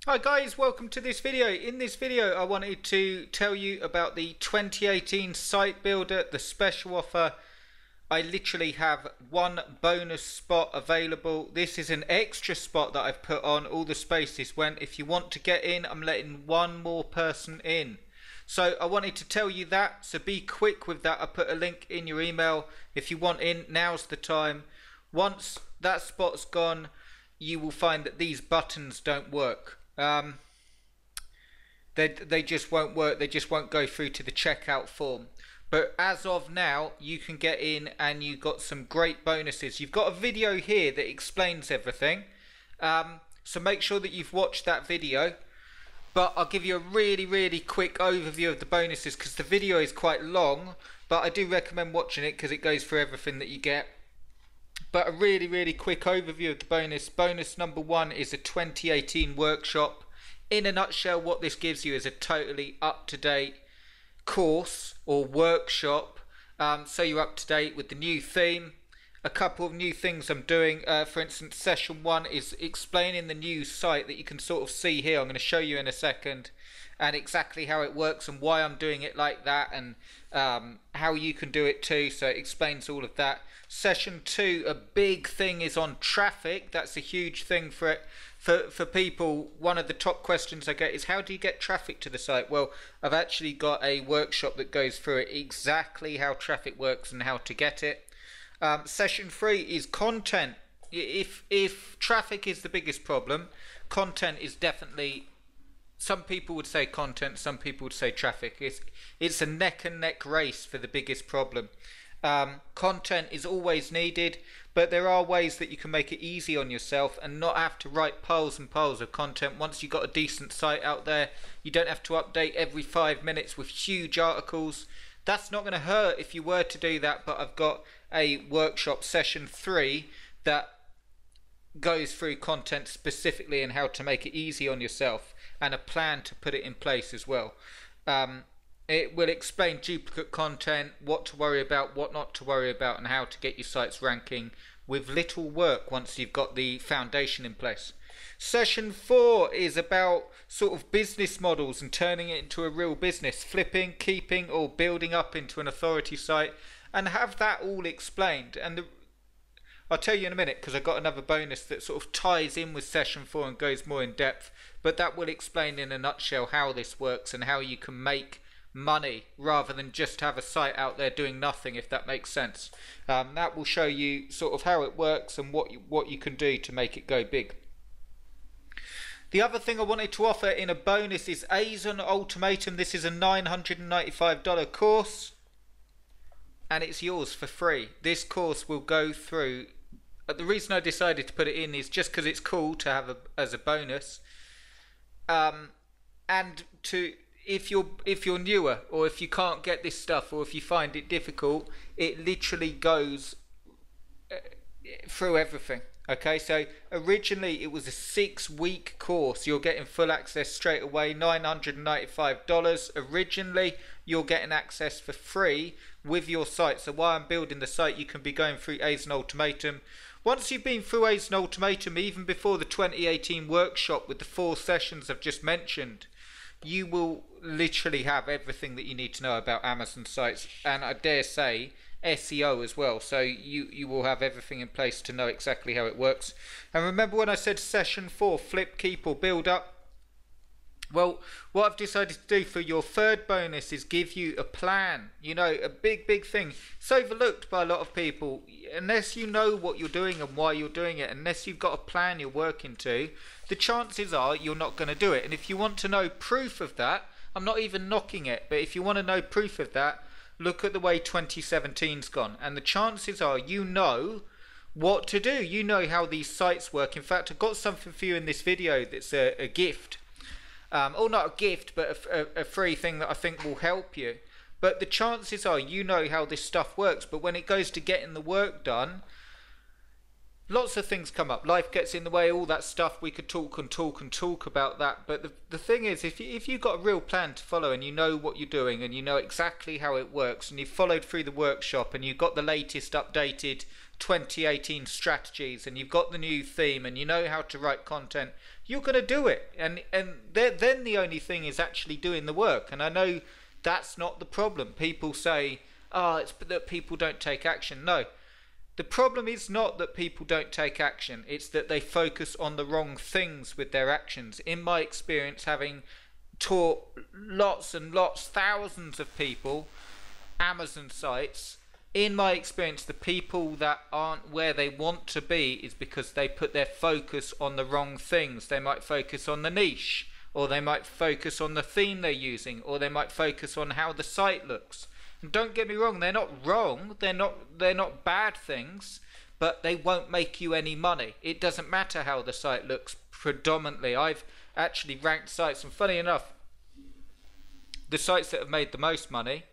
Hi guys, welcome to this video. In this video I wanted to tell you about the 2018 Site Builder, the special offer. I literally have one bonus spot available. This is an extra spot that I've put on. All the spaces went. If you want to get in, I'm letting one more person in. So I wanted to tell you that, so be quick with that. I put a link in your email. If you want in, now's the time. Once that spot's gone, you will find that these buttons don't work. They just won't work. They just won't go through to the checkout form. But as of now, you can get in and you got some great bonuses. You've got a video here that explains everything. So make sure that you've watched that video. But I'll give you a really quick overview of the bonuses because the video is quite long. But I do recommend watching it because it goes through everything that you get. But a really quick overview of the bonus. Bonus number one is a 2018 workshop. In a nutshell, what this gives you is a totally up-to-date course or workshop. So you're up to date with the new theme. A couple of new things I'm doing. For instance, session one is explaining the new site that you can sort of see here. I'm going to show you in a second, and exactly how it works and why I'm doing it like that, and how you can do it too. So it explains all of that. Session two, a big thing is on traffic. That's a huge thing for it. For people, one of the top questions I get is, how do you get traffic to the site? Well, I've actually got a workshop that goes through it, exactly how traffic works and how to get it. Session three is content. If traffic is the biggest problem, content is definitely, some people would say content, some people would say traffic. It's a neck and neck race for the biggest problem. Content is always needed, but there are ways that you can make it easy on yourself and not have to write piles and piles of content. Once you've got a decent site out there, you don't have to update every 5 minutes with huge articles. That's not going to hurt if you were to do that, but I've got a workshop, session 3, that goes through content specifically and how to make it easy on yourself, and a plan to put it in place as well. It will explain duplicate content, what to worry about, what not to worry about, and how to get your sites ranking with little work once you've got the foundation in place. Session 4 is about sort of business models and turning it into a real business, flipping, keeping, or building up into an authority site, and have that all explained. And I'll tell you in a minute, because I've got another bonus that sort of ties in with session 4 and goes more in depth, but that will explain in a nutshell how this works and how you can make money rather than just have a site out there doing nothing, if that makes sense. That will show you sort of how it works and what you can do to make it go big. The other thing I wanted to offer in a bonus is ASON Ultimatum. This is a $995 course, and it's yours for free. This course will go through. The reason I decided to put it in is just because it's cool to have as a bonus, and to, if you're newer, or if you can't get this stuff, or if you find it difficult, it literally goes through everything. Okay, so originally it was a 6-week course. You're getting full access straight away, $995. Originally, you're getting access for free with your site. So while I'm building the site, you can be going through ASON Ultimatum. Once you've been through ASON Ultimatum, even before the 2018 workshop with the 4 sessions I've just mentioned, you will literally have everything that you need to know about Amazon sites, and I dare say SEO as well. So you will have everything in place to know exactly how it works. And remember when I said session 4, flip, keep, or build up? Well, what I've decided to do for your third bonus is give you a plan. You know, a big thing. It's overlooked by a lot of people. Unless you know what you're doing and why you're doing it, unless you've got a plan you're working to, the chances are you're not going to do it. And if you want to know proof of that, I'm not even knocking it, but if you want to know proof of that, look at the way 2017's gone. And the chances are you know what to do. You know how these sites work. In fact, I've got something for you in this video that's a gift. Or not a gift, but a free thing that I think will help you. But the chances are you know how this stuff works. But when it goes to getting the work done, lots of things come up. Life gets in the way, all that stuff. We could talk about that. But the thing is, if you've got a real plan to follow and you know what you're doing and you know exactly how it works and you've followed through the workshop and you've got the latest updated 2018 strategies and you've got the new theme and you know how to write content you're going to do it. And then the only thing is actually doing the work. And I know that's not the problem. People say, oh, it's that people don't take action. No, the problem is not that people don't take action. It's that they focus on the wrong things with their actions. In my experience, having taught lots and lots, thousands of people Amazon sites, in my experience, the people that aren't where they want to be is because they put their focus on the wrong things. They might focus on the niche, or they might focus on the theme they're using, or they might focus on how the site looks. And don't get me wrong, they're not wrong, they're not bad things, but they won't make you any money. It doesn't matter how the site looks predominantly. I've actually ranked sites, and funny enough, the sites that have made the most money,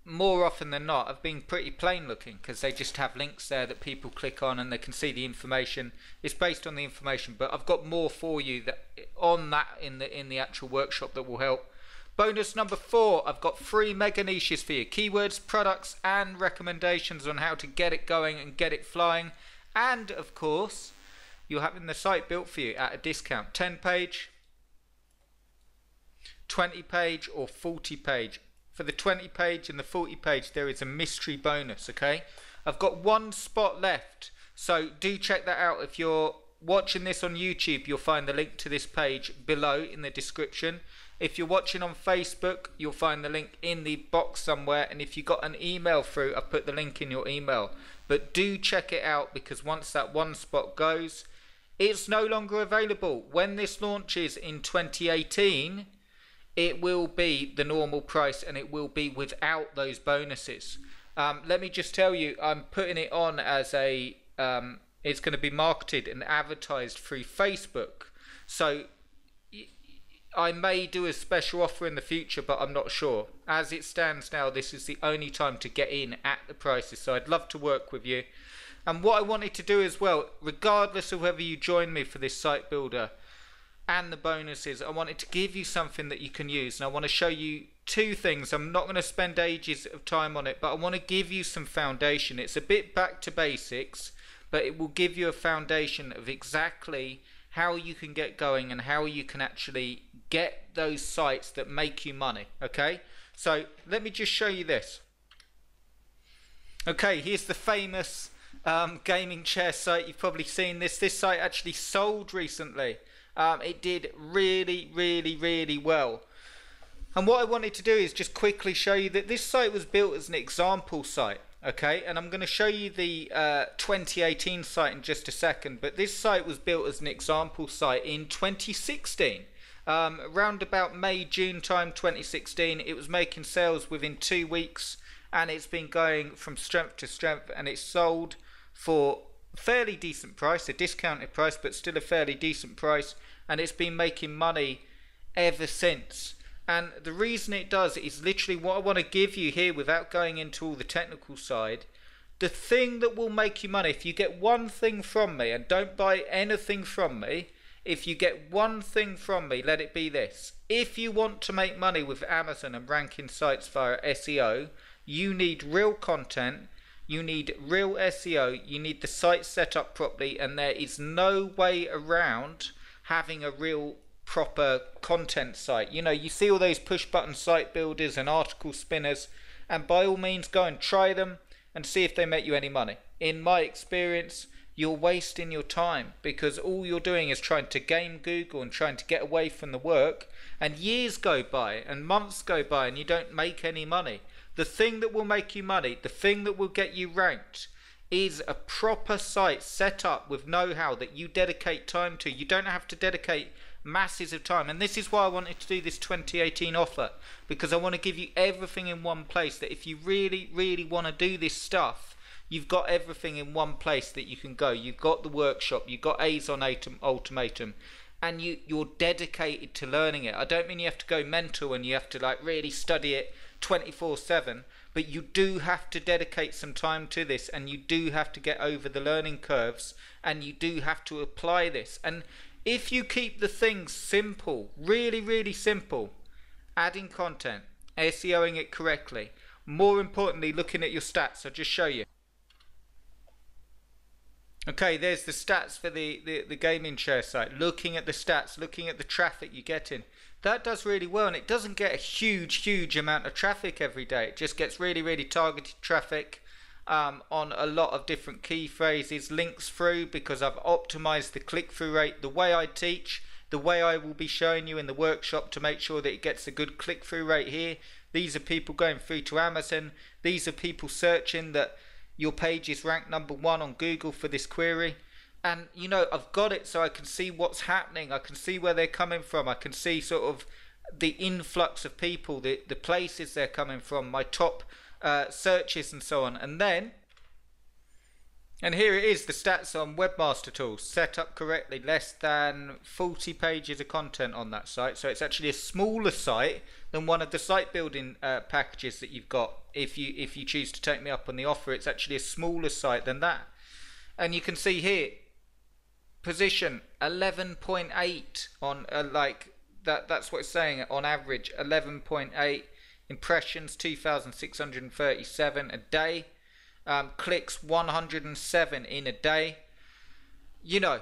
more often than not, have been pretty plain looking, because they just have links there that people click on and they can see the information. It's based on the information, but I've got more for you that on that in the actual workshop that will help. Bonus number 4, I've got 3 mega niches for you: keywords, products, and recommendations on how to get it going and get it flying. And of course, you're having the site built for you at a discount: 10 page, 20 page, or 40 page. For the 20 page and the 40 page, there is a mystery bonus, okay? I've got 1 spot left, so do check that out. If you're watching this on YouTube, you'll find the link to this page below in the description. If you're watching on Facebook, you'll find the link in the box somewhere. And if you got an email through, I've put the link in your email. But do check it out, because once that 1 spot goes, it's no longer available. When this launches in 2018, it will be the normal price, and it will be without those bonuses. Let me just tell you, I'm putting it on as a, it's going to be marketed and advertised through Facebook. So I may do a special offer in the future, but I'm not sure. As it stands now, this is the only time to get in at the prices. So I'd love to work with you. And what I wanted to do as well, regardless of whether you join me for this site builder and the bonuses, I wanted to give you something that you can use. And I want to show you 2 things. I'm not going to spend ages of time on it, but I want to give you some foundation. It's a bit back to basics, but it will give you a foundation of exactly how you can get going and how you can actually get those sites that make you money. Okay, so let me just show you this. Okay, here's the famous gaming chair site. You've probably seen this. This site actually sold recently. It did really well. And what I wanted to do is just quickly show you that this site was built as an example site. Okay, and I'm going to show you the 2018 site in just a second, but this site was built as an example site in 2016. Around about May, June time 2016, it was making sales within 2 weeks, and it's been going from strength to strength, and it's sold for a fairly decent price, a discounted price, but still a fairly decent price, and it's been making money ever since. And the reason it does is literally what I want to give you here, without going into all the technical side. The thing that will make you money, if you get one thing from me, and don't buy anything from me, if you get one thing from me, let it be this: if you want to make money with Amazon and ranking sites via SEO, you need real content, you need real SEO, you need the site set up properly, and there is no way around having a real proper content site. You know, you see all those push button site builders and article spinners, and by all means go and try them and see if they make you any money. In my experience, you're wasting your time, because all you're doing is trying to game Google and trying to get away from the work, and years go by and months go by and you don't make any money. The thing that will make you money, the thing that will get you ranked, is a proper site set up with know-how that you dedicate time to. You don't have to dedicate masses of time, and this is why I wanted to do this 2018 offer, because I want to give you everything in one place, that if you really want to do this stuff, you've got everything in one place that you can go. You've got the workshop, you've got A's on Ultimatum, and you're dedicated to learning it. I don't mean you have to go mental and you have to like really study it 24/7, but you do have to dedicate some time to this, and you do have to get over the learning curves, and you do have to apply this. And if you keep the things simple, really simple, adding content, SEOing it correctly, more importantly looking at your stats, I'll just show you. Okay, there's the stats for the gaming chair site. Looking at the stats, looking at the traffic you get in. That does really well, and it doesn't get a huge amount of traffic every day. It just gets really targeted traffic on a lot of different key phrases, links through, because I've optimized the click-through rate the way I teach, the way I will be showing you in the workshop to make sure that it gets a good click-through rate here. These are people going through to Amazon. These are people searching that your page is ranked #1 on Google for this query. And you know, I've got it so I can see what's happening. I can see where they're coming from. I can see sort of the influx of people, the places they're coming from, my top searches and so on. And here it is, the stats on Webmaster Tools, set up correctly, less than 40 pages of content on that site. So it's actually a smaller site than one of the site building packages that you've got. If you choose to take me up on the offer, it's actually a smaller site than that. And you can see here, position 11.8 on like that's what it's saying on average, 11.8 impressions, 2,637 a day. Clicks 107 in a day, you know,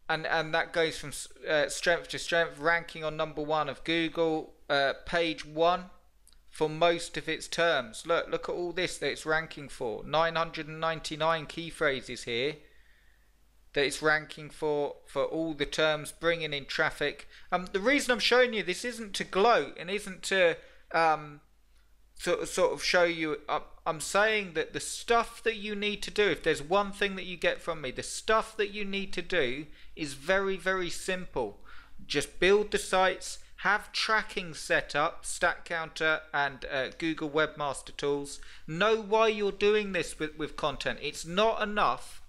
and that goes from strength to strength, ranking on #1 of Google, page 1 for most of its terms. Look at all this that it's ranking for. 999 key phrases here that it's ranking for all the terms, bringing in traffic. The reason I'm showing you this isn't to gloat and isn't to sort of show you. I'm saying that the stuff that you need to do, if there's one thing that you get from me, the stuff that you need to do is very simple. Just build the sites, have tracking set up, StatCounter and Google Webmaster Tools. Know why you're doing this with content. It's not enough,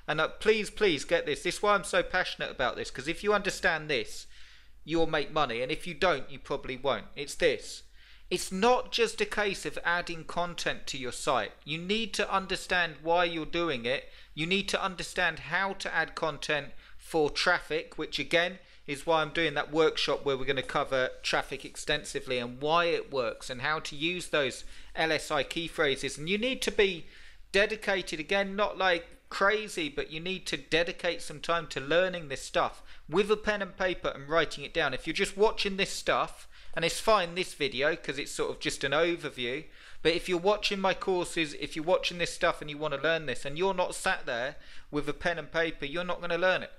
and please get this. This is why I'm so passionate about this, because if you understand this, you'll make money, and if you don't, you probably won't. It's this. It's not just a case of adding content to your site. You need to understand why you're doing it. You need to understand how to add content for traffic, which again is why I'm doing that workshop where we're going to cover traffic extensively and why it works and how to use those LSI key phrases. And you need to be dedicated, again, not like crazy, but you need to dedicate some time to learning this stuff with a pen and paper and writing it down. If you're just watching this stuff, and it's fine this video because it's sort of just an overview, but if you're watching my courses, if you're watching this stuff and you want to learn this and you're not sat there with a pen and paper, you're not going to learn it.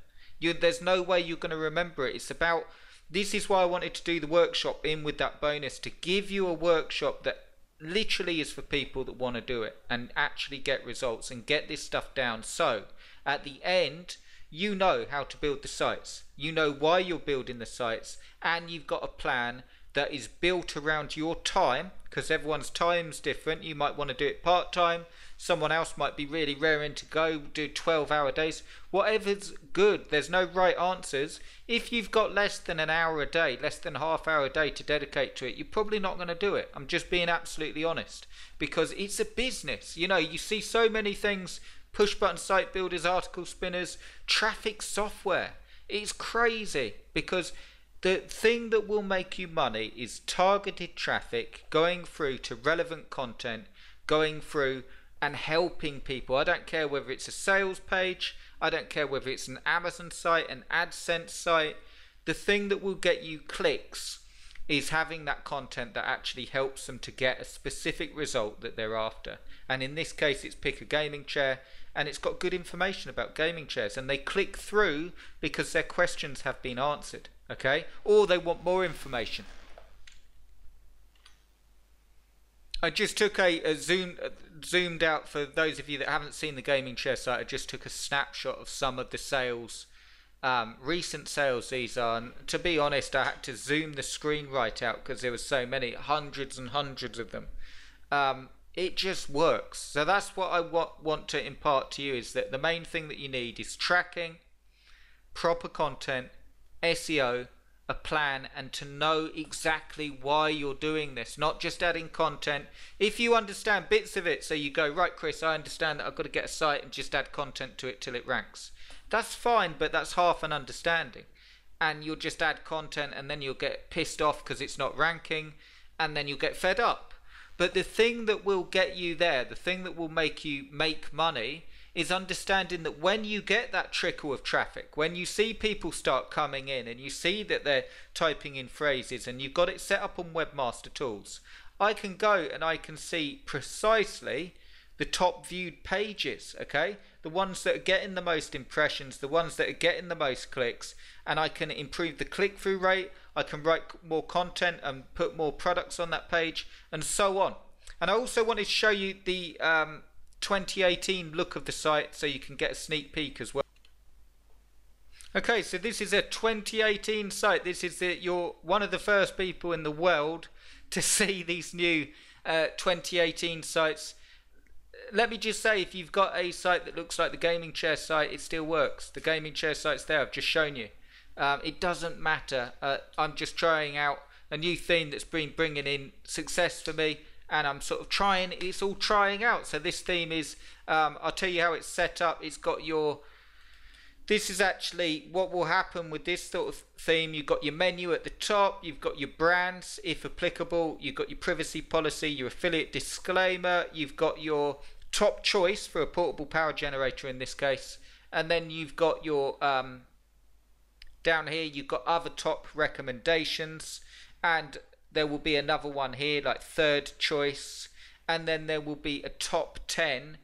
There's no way you're going to remember it. It's about, this is why I wanted to do the workshop in with that bonus, to give you a workshop that literally is for people that want to do it and actually get results and get this stuff down. So at the end, you know how to build the sites, you know why you're building the sites, and you've got a plan that is built around your time, because everyone's time's different. You might want to do it part-time, someone else might be really raring to go, do 12-hour days, whatever's good. There's no right answers. If you've got less than an hour a day, less than a half-hour a day to dedicate to it, you're probably not going to do it. I'm just being absolutely honest, because it's a business. You know, you see so many things, push-button site builders, article spinners, traffic software. It's crazy, because the thing that will make you money is targeted traffic, going through to relevant content, going through and helping people. I don't care whether it's a sales page, I don't care whether it's an Amazon site, an AdSense site. The thing that will get you clicks is having that content that actually helps them to get a specific result that they're after. And in this case, it's pick a gaming chair, and it's got good information about gaming chairs, and they click through because their questions have been answered. Okay, or they want more information. I just took zoomed out, for those of you that haven't seen the gaming chair site, I just took a snapshot of some of the sales, recent sales these are, and to be honest, I had to zoom the screen right out because there were so many, hundreds and hundreds of them. It just works. So that's what I want to impart to you, is that the main thing that you need is tracking, proper content, SEO, a plan, and to know exactly why you're doing this, not just adding content. If you understand bits of it, so you go, right Chris, I understand that I've got to get a site and just add content to it till it ranks. That's fine, but that's half an understanding. And you'll just add content and then you'll get pissed off because it's not ranking, and then you'll get fed up. But the thing that will get you there, the thing that will make you make money, is understanding that when you get that trickle of traffic, when you see people start coming in and you see that they're typing in phrases and you've got it set up on Webmaster Tools, I can go and I can see precisely the top viewed pages, okay? The ones that are getting the most impressions, the ones that are getting the most clicks, and I can improve the click-through rate, I can write more content and put more products on that page, and so on. And I also wanted to show you the 2018 look of the site so you can get a sneak peek as well. Okay, so this is a 2018 site. This is you're one of the first people in the world to see these new 2018 sites. Let me just say, if you've got a site that looks like the gaming chair site, it still works. The gaming chair site's there, I've just shown you. It doesn't matter. I'm just trying out a new theme that's been bringing in success for me, and I'm sort of trying, it's all trying out. So this theme is, I'll tell you how it's set up. It's got your, this is actually what will happen with this sort of theme. You've got your menu at the top, you've got your brands if applicable, you've got your privacy policy, your affiliate disclaimer, you've got your top choice for a portable power generator in this case, and then you've got your down here you've got other top recommendations, and there will be another one here like third choice, and then there will be a top 10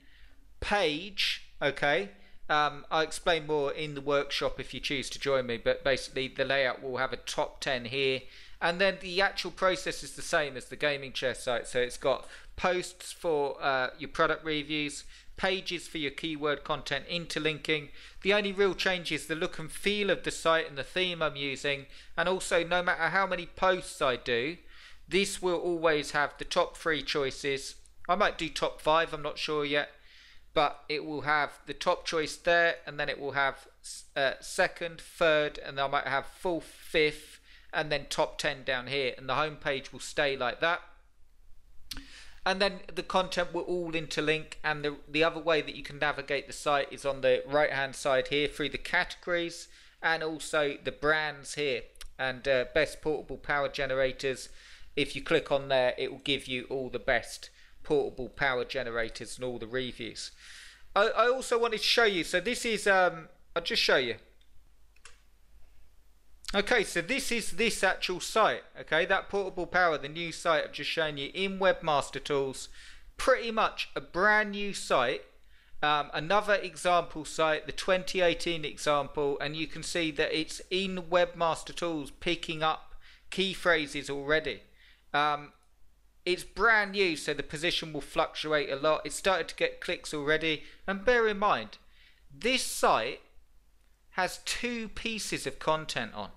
page, okay? I'll explain more in the workshop if you choose to join me, but basically the layout will have a top 10 here, and then the actual process is the same as the gaming chair site. So it's got posts for your product reviews, pages for your keyword content, interlinking. The only real change is the look and feel of the site and the theme I'm using, and also no matter how many posts I do, this will always have the top 3 choices. I might do top 5, I'm not sure yet, but it will have the top choice there, and then it will have second, third, and I might have fourth, fifth, and then top 10 down here, and the home page will stay like that. And then the content will all interlink, and the other way that you can navigate the site is on the right hand side here through the categories and also the brands here, and best portable power generators. If you click on there, it will give you all the best portable power generators and all the reviews. I also wanted to show you, so this is I'll just show you. Okay, so this is this actual site, okay, that portable power, the new site I've just shown you in Webmaster Tools, pretty much a brand new site. Another example site, the 2018 example, and you can see that it's in Webmaster Tools picking up key phrases already. It's brand new, so the position will fluctuate a lot. It's started to get clicks already, and bear in mind, this site has 2 pieces of content on.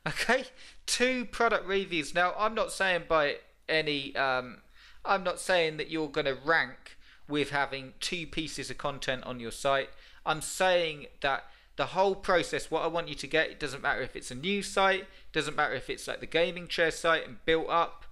Okay, 2 product reviews. Now, I'm not saying by any, I'm not saying that you're going to rank with having 2 pieces of content on your site. I'm saying that the whole process, what I want you to get, it doesn't matter if it's a new site, doesn't matter if it's like the gaming chair site and built up,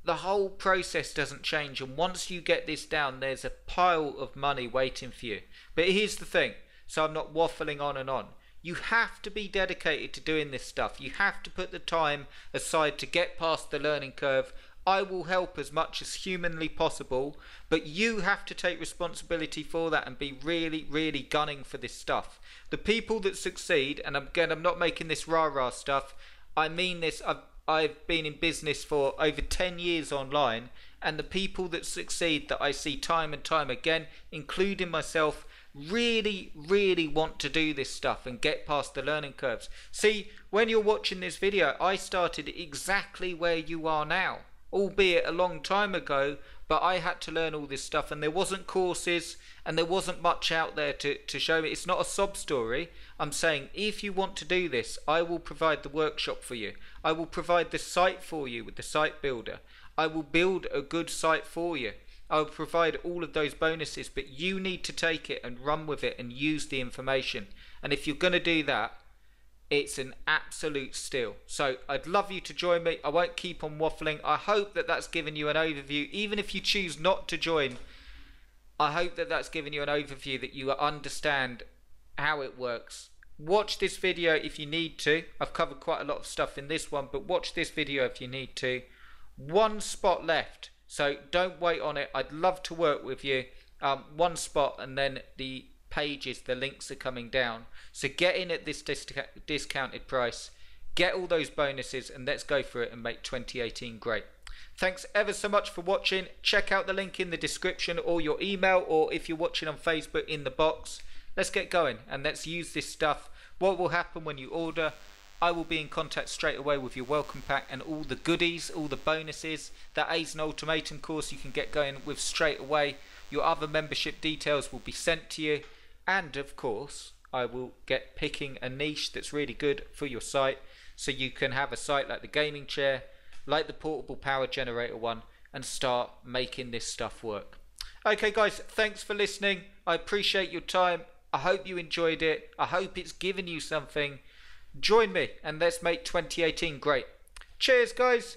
the whole process doesn't change. And once you get this down, there's a pile of money waiting for you. But here's the thing, so I'm not waffling on and on. You have to be dedicated to doing this stuff. You have to put the time aside to get past the learning curve. I will help as much as humanly possible, but you have to take responsibility for that and be really, really gunning for this stuff. The people that succeed, and again, I'm not making this rah-rah stuff, I mean this, I've been in business for over 10 years online, and the people that succeed that I see time and time again, including myself, really, really want to do this stuff and get past the learning curves. See, when you're watching this video, I started exactly where you are now, albeit a long time ago, but I had to learn all this stuff, and there wasn't courses and there wasn't much out there to show me. It's not a sob story. I'm saying if you want to do this, I will provide the workshop for you. I will provide the site for you with the site builder. I will build a good site for you. I will provide all of those bonuses, but you need to take it and run with it and use the information. And if you're going to do that, it's an absolute steal. So I'd love you to join me. I won't keep on waffling. I hope that that's given you an overview. Even if you choose not to join, I hope that that's given you an overview, that you understand how it works. Watch this video if you need to. I've covered quite a lot of stuff in this one, but watch this video if you need to. 1 spot left, so don't wait on it. I'd love to work with you. one spot, and then the pages, the links are coming down. So get in at this discounted price, get all those bonuses, and let's go for it and make 2018 great. Thanks ever so much for watching. Check out the link in the description, or your email, or if you're watching on Facebook, in the box. Let's get going and let's use this stuff. What will happen when you order? I will be in contact straight away with your welcome pack and all the goodies, all the bonuses. That Aizen Ultimatum course you can get going with straight away. Your other membership details will be sent to you. And of course, I will get picking a niche that's really good for your site, so you can have a site like the gaming chair, like the portable power generator one, and start making this stuff work. Okay guys, thanks for listening. I appreciate your time. I hope you enjoyed it. I hope it's given you something. Join me and let's make 2018 great. Cheers guys.